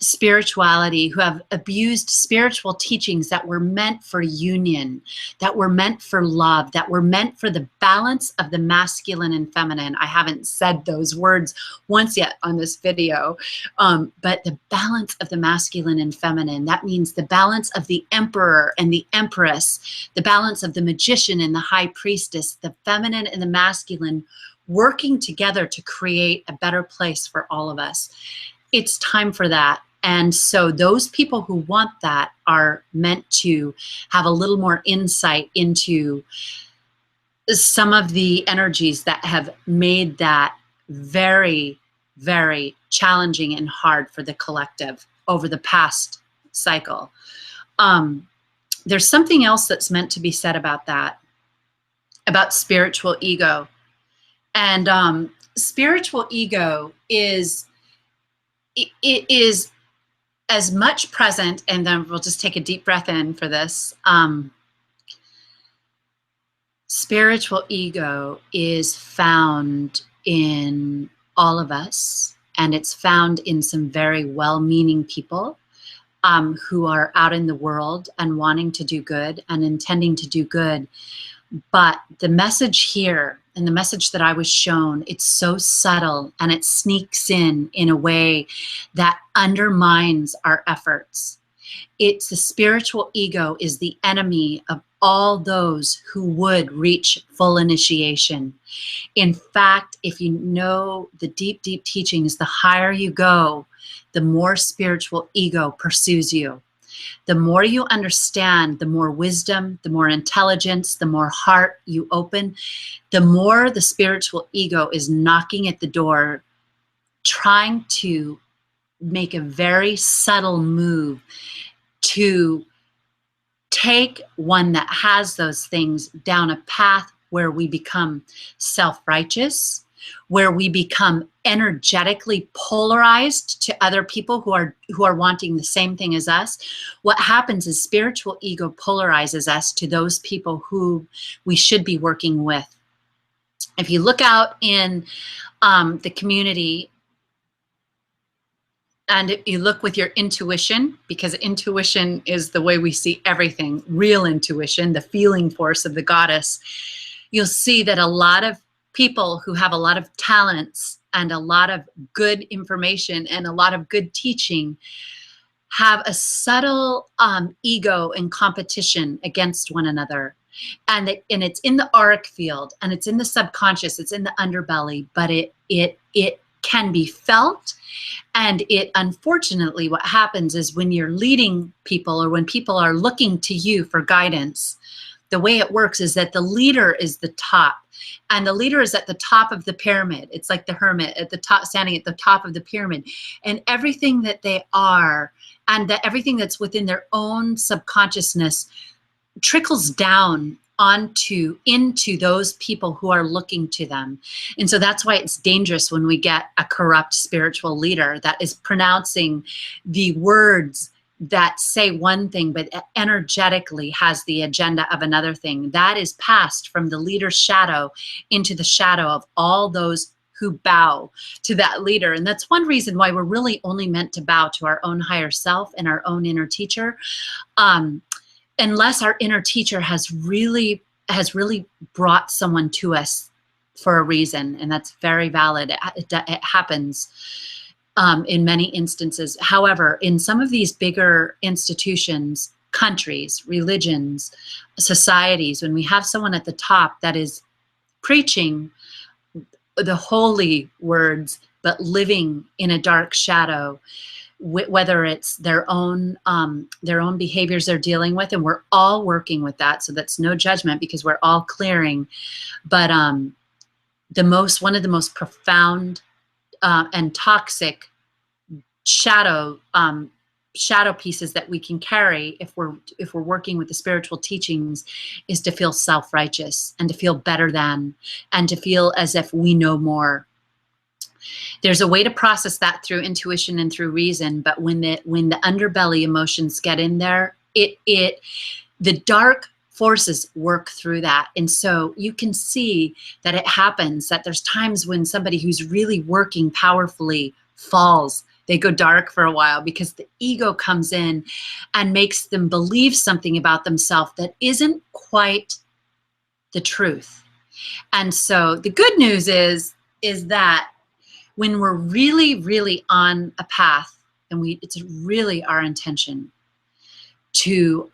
spirituality, who have abused spiritual teachings that were meant for union, that were meant for love, that were meant for the balance of the masculine and feminine. I haven't said those words once yet on this video, but the balance of the masculine and feminine, that means the balance of the emperor and the empress, the balance of the magician and the high priestess, the feminine and the masculine, working together to create a better place for all of us. It's time for that. And so those people who want that are meant to have a little more insight into some of the energies that have made that very, very challenging and hard for the collective over the past cycle. There's something else that's meant to be said about that, about spiritual ego. And spiritual ego is as much present, and then we'll just take a deep breath in for this. Spiritual ego is found in all of us, and it's found in some very well-meaning people who are out in the world and wanting to do good and intending to do good. But the message here, and the message that I was shown, it's so subtle and it sneaks in a way that undermines our efforts. It's the spiritual ego is the enemy of all those who would reach full initiation. In fact, if you know the deep, deep teachings, the higher you go, the more spiritual ego pursues you. The more you understand, the more wisdom, the more intelligence, the more heart you open, the more the spiritual ego is knocking at the door, trying to make a very subtle move to take one that has those things down a path where we become self-righteous, where we become energetically polarized to other people who are wanting the same thing as us. What happens is spiritual ego polarizes us to those people who we should be working with. If you look out in the community, and if you look with your intuition, because intuition is the way we see everything, real intuition, the feeling force of the goddess, you'll see that a lot of people who have a lot of talents and a lot of good information and a lot of good teaching have a subtle ego and competition against one another. And it's in the auric field, and it's in the subconscious, it's in the underbelly, but it can be felt. And it, unfortunately, what happens is when you're leading people, or when people are looking to you for guidance, the way it works is that the leader is the top, and the leader is at the top of the pyramid. It's like the hermit at the top, standing at the top of the pyramid, and everything that they are, and that everything that's within their own subconsciousness trickles down into those people who are looking to them. And so that's why it's dangerous when we get a corrupt spiritual leader that is pronouncing the words that say one thing, but energetically has the agenda of another thing. That is passed from the leader's shadow into the shadow of all those who bow to that leader. And that's one reason why we're really only meant to bow to our own higher self and our own inner teacher. Unless our inner teacher has really brought someone to us for a reason, and that's very valid. It happens in many instances. However, in some of these bigger institutions, countries, religions, societies, when we have someone at the top that is preaching the holy words but living in a dark shadow, whether it's their own behaviors they're dealing with, and we're all working with that, so that's no judgment because we're all clearing. But one of the most profound and toxic shadow pieces that we can carry if we're working with the spiritual teachings is to feel self-righteous and to feel better than, and to feel as if we know more. There's a way to process that through intuition and through reason, but when the underbelly emotions get in there, the dark forces work through that. And so you can see that it happens, that there's times when somebody who's really working powerfully falls. They go dark for a while because the ego comes in and makes them believe something about themselves that isn't quite the truth. And so the good news is that when we're really, really on a path, and it's really our intention to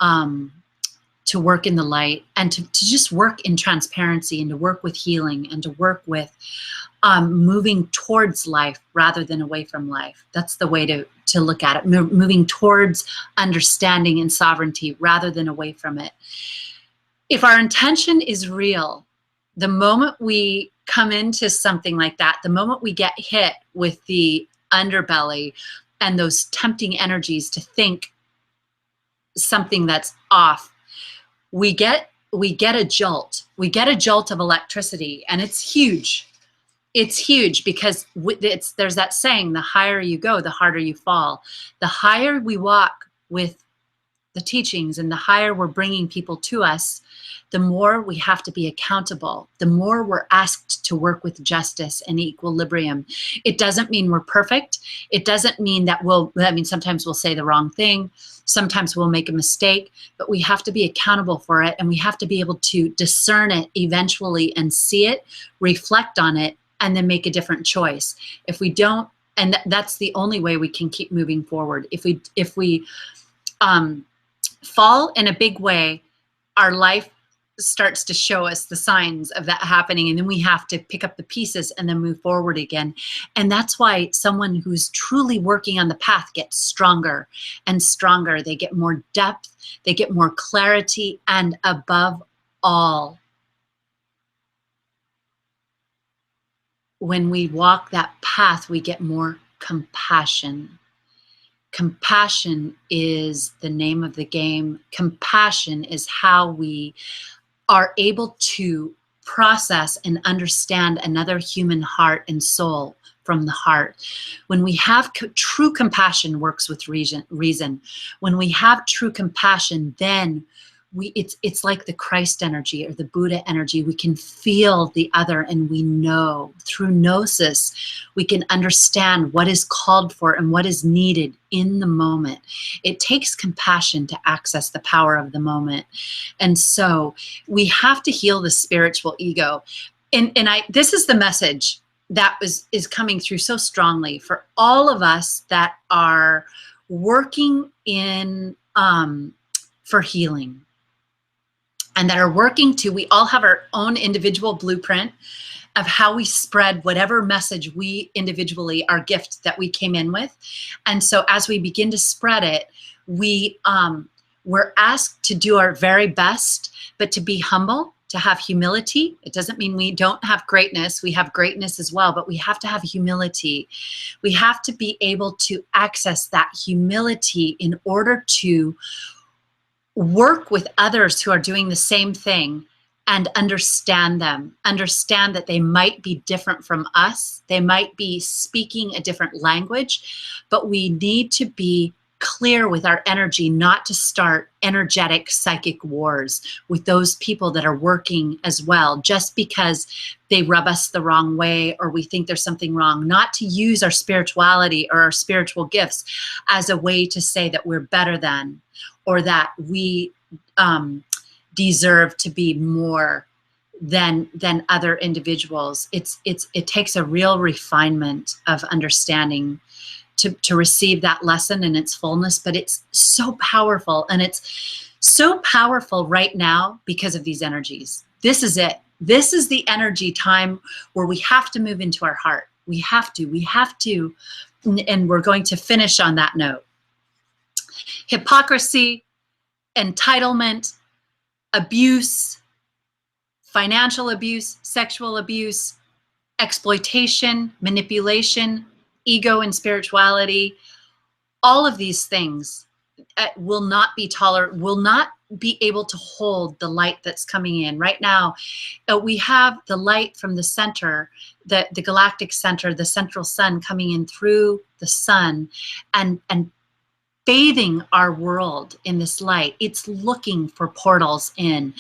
work in the light, and to just work in transparency, and to work with healing, and to work with moving towards life rather than away from life. That's the way to look at it. Moving towards understanding and sovereignty rather than away from it. If our intention is real, the moment we come into something like that, the moment we get hit with the underbelly and those tempting energies to think something that's off, we get a jolt. We get a jolt of electricity, and it's huge. It's huge because there's that saying, the higher you go, the harder you fall. The higher we walk with the teachings and the higher we're bringing people to us, the more we have to be accountable, the more we're asked to work with justice and equilibrium. It doesn't mean we're perfect. It doesn't mean that sometimes we'll say the wrong thing. Sometimes we'll make a mistake, but we have to be accountable for it, and we have to be able to discern it eventually and see it, reflect on it, and then make a different choice. If we don't, and that's the only way we can keep moving forward. If we fall in a big way, our life starts to show us the signs of that happening, and then we have to pick up the pieces and then move forward again. And that's why someone who's truly working on the path gets stronger and stronger. They get more depth, they get more clarity, and above all, when we walk that path, we get more compassion. Compassion is the name of the game. Compassion is how we are able to process and understand another human heart and soul from the heart. When we have true compassion, works with reason. When we have true compassion, then it's like the Christ energy or the Buddha energy. We can feel the other, and we know through gnosis, we can understand what is called for and what is needed in the moment. It takes compassion to access the power of the moment. And so we have to heal the spiritual ego. And this is the message that is coming through so strongly for all of us that are working in for healing, and that are working to, we all have our own individual blueprint of how we spread whatever message we individually, our gift that we came in with. And so as we begin to spread it, we're asked to do our very best, but to be humble, to have humility. It doesn't mean we don't have greatness. We have greatness as well, but we have to have humility. We have to be able to access that humility in order to work with others who are doing the same thing and understand them, understand that they might be different from us. They might be speaking a different language, but we need to be clear with our energy, not to start energetic psychic wars with those people that are working as well, just because they rub us the wrong way or we think there's something wrong. Not to use our spirituality or our spiritual gifts as a way to say that we're better than, or that we deserve to be more than other individuals. It takes a real refinement of understanding to receive that lesson in its fullness, but it's so powerful, and it's so powerful right now because of these energies. This is it. This is the energy time where we have to move into our heart. We have to, and we're going to finish on that note. Hypocrisy, entitlement, abuse, financial abuse, sexual abuse, exploitation, manipulation, ego and spirituality, all of these things will not be will not be able to hold the light that's coming in. Right now, we have the light from the center, the galactic center, the central sun coming in through the sun and bathing our world in this light. It's looking for portals in.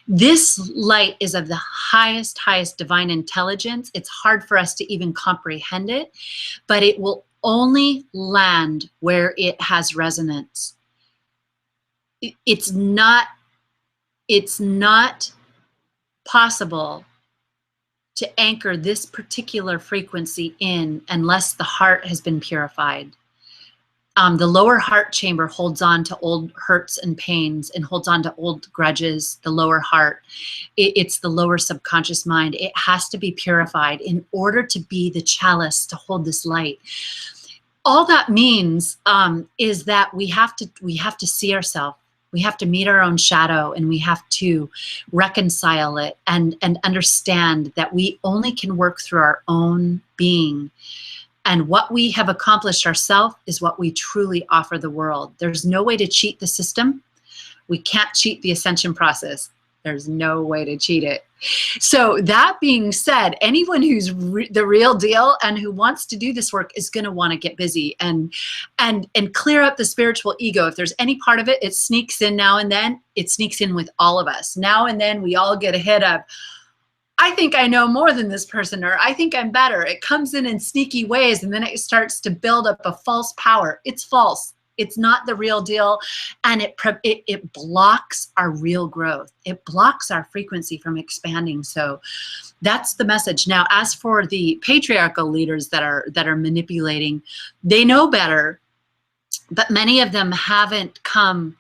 This light is of the highest divine intelligence. It's hard for us to even comprehend it, but it will only land where it has resonance. It's not possible to anchor this particular frequency in unless the heart has been purified. The lower heart chamber holds on to old hurts and pains and holds on to old grudges, the lower heart. It's the lower subconscious mind. It has to be purified in order to be the chalice to hold this light. All that means is that we have to see ourselves. We have to meet our own shadow, and we have to reconcile it and understand that we only can work through our own being. And what we have accomplished ourselves is what we truly offer the world. There's no way to cheat the system. We can't cheat the ascension process. There's no way to cheat it. So that being said, anyone who's the real deal and who wants to do this work is going to want to get busy and clear up the spiritual ego. If there's any part of it, it sneaks in now and then. It sneaks in with all of us. Now and then we all get a hit of, I think I know more than this person, or I think I'm better. It comes in sneaky ways, and then it starts to build up a false power. It's false. It's not the real deal, and it blocks our real growth. It blocks our frequency from expanding. So that's the message. Now, as for the patriarchal leaders that are manipulating, they know better, but many of them haven't come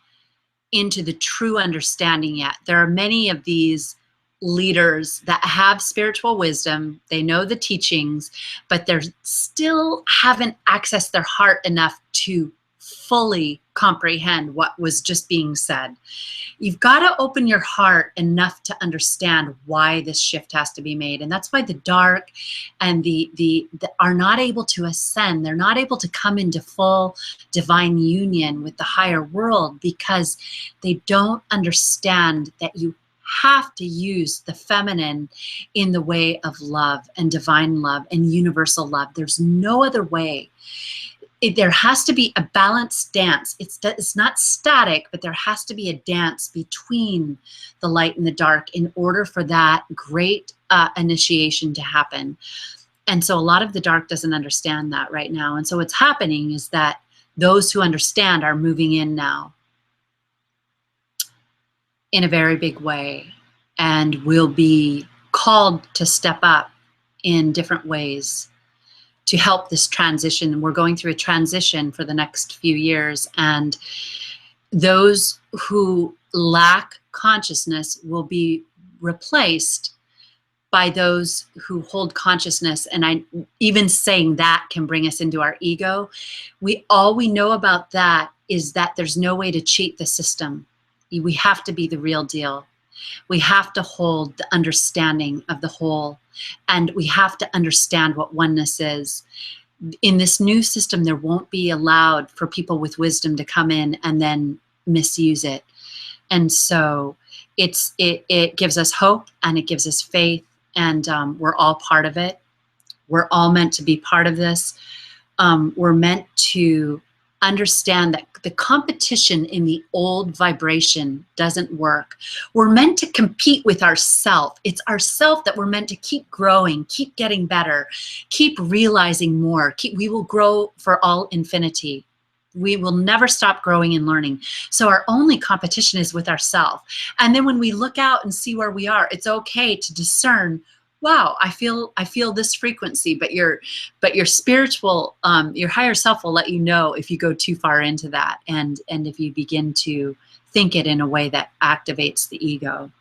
into the true understanding yet. There are many of these leaders that have spiritual wisdom, they know the teachings, but they still haven't accessed their heart enough to fully comprehend what was just being said. You've got to open your heart enough to understand why this shift has to be made. And that's why the dark and the are not able to ascend. They're not able to come into full divine union with the higher world, because they don't understand that you have to use the feminine in the way of love and divine love and universal love. There's no other way. There has to be a balanced dance. It's not static, but there has to be a dance between the light and the dark in order for that great initiation to happen. And so a lot of the dark doesn't understand that right now. And so what's happening is that those who understand are moving in now in a very big way, and will be called to step up in different ways. to help this transition. We're going through a transition for the next few years, and those who lack consciousness will be replaced by those who hold consciousness. And even saying that can bring us into our ego. All we know about that is that there's no way to cheat the system. We have to be the real deal. We have to hold the understanding of the whole, and we have to understand what oneness is. In this new system, there won't be allowed for people with wisdom to come in and then misuse it. And so it gives us hope, and it gives us faith, and we're all part of it. We're all meant to be part of this. We're meant to understand that the competition in the old vibration doesn't work. We're meant to compete with ourself. It's ourself that we're meant to keep growing, keep getting better, keep realizing more. We will grow for all infinity. We will never stop growing and learning. So our only competition is with ourselves. And then when we look out and see where we are, it's okay to discern, wow, I feel this frequency, but your spiritual, your higher self will let you know if you go too far into that, and if you begin to think it in a way that activates the ego.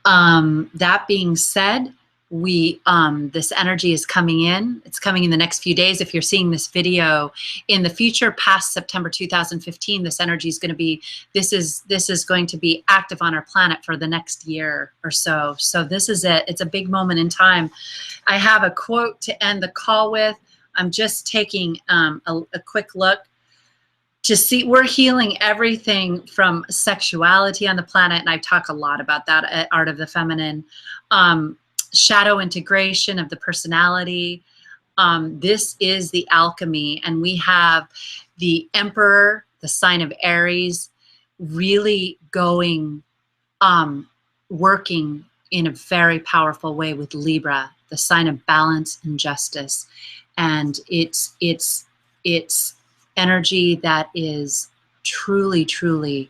That being said, this energy is coming in. It's coming in the next few days. If you're seeing this video in the future, past September 2015, this energy is going to be, this is going to be active on our planet for the next year or so. So this is it. It's a big moment in time. I have a quote to end the call with. I'm just taking a quick look to see, we're healing everything from sexuality on the planet, and I talk a lot about that at Art of the Feminine. Shadow integration of the personality. This is the alchemy, and we have the Emperor, the sign of Aries, really going, working in a very powerful way with Libra, the sign of balance and justice. And it's energy that is truly, truly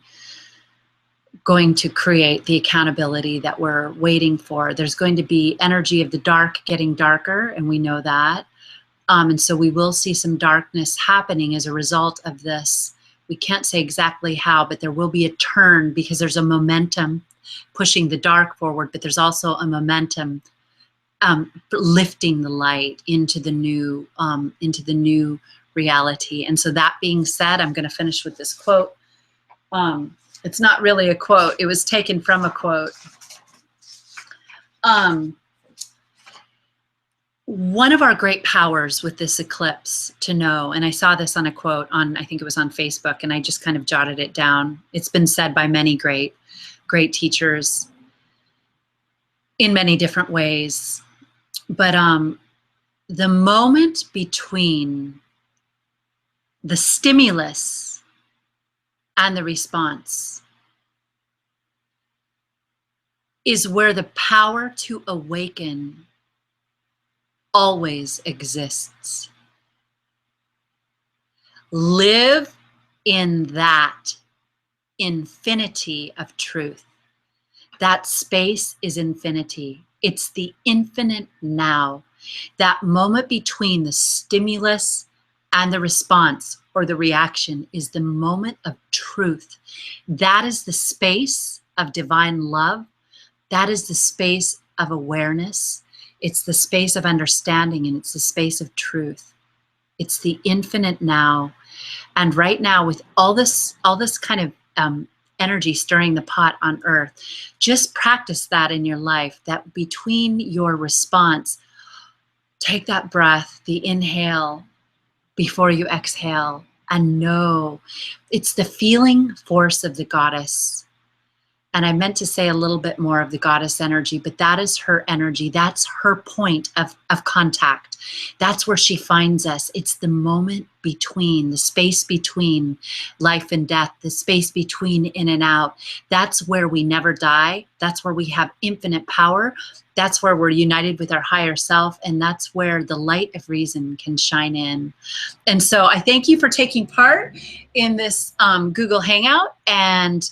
going to create the accountability that we're waiting for. There's going to be energy of the dark getting darker, and we know that. And so we will see some darkness happening as a result of this. We can't say exactly how, but there will be a turn, because there's a momentum pushing the dark forward, but there's also a momentum lifting the light into the new reality. And so that being said, I'm going to finish with this quote. It's not really a quote. It was taken from a quote. One of our great powers with this eclipse to know, and I saw this on a quote on, I think it was on Facebook, and I just kind of jotted it down. It's been said by many great teachers in many different ways. But the moment between the stimulus and the response is where the power to awaken always exists. Live in that infinity of truth. That space is infinity. It's the infinite now. That moment between the stimulus and the response or the reaction is the moment of truth. That is the space of divine love. That is the space of awareness. It's the space of understanding, and it's the space of truth. It's the infinite now. And right now, with all this kind of energy stirring the pot on earth, just practice that in your life, that between your response, take that breath, the inhale before you exhale, and know it's the feeling force of the goddess. And I meant to say a little bit more of the goddess energy, but that is her energy. That's her point of contact. That's where she finds us. It's the moment between, the space between life and death, the space between in and out. That's where we never die. That's where we have infinite power. That's where we're united with our higher self. And that's where the light of reason can shine in. And so I thank you for taking part in this Google Hangout. And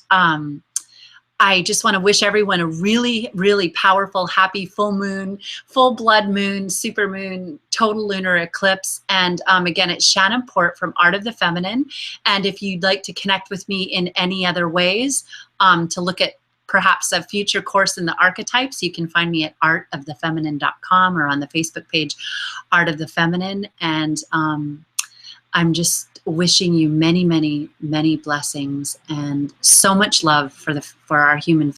I just want to wish everyone a really, really powerful, happy full moon, full blood moon, super moon, total lunar eclipse. And again, it's Shannon Port from Art of the Feminine. And if you'd like to connect with me in any other ways, to look at perhaps a future course in the archetypes, you can find me at artofthefeminine.com or on the Facebook page, Art of the Feminine. And I'm just wishing you many, many, many blessings and so much love for our human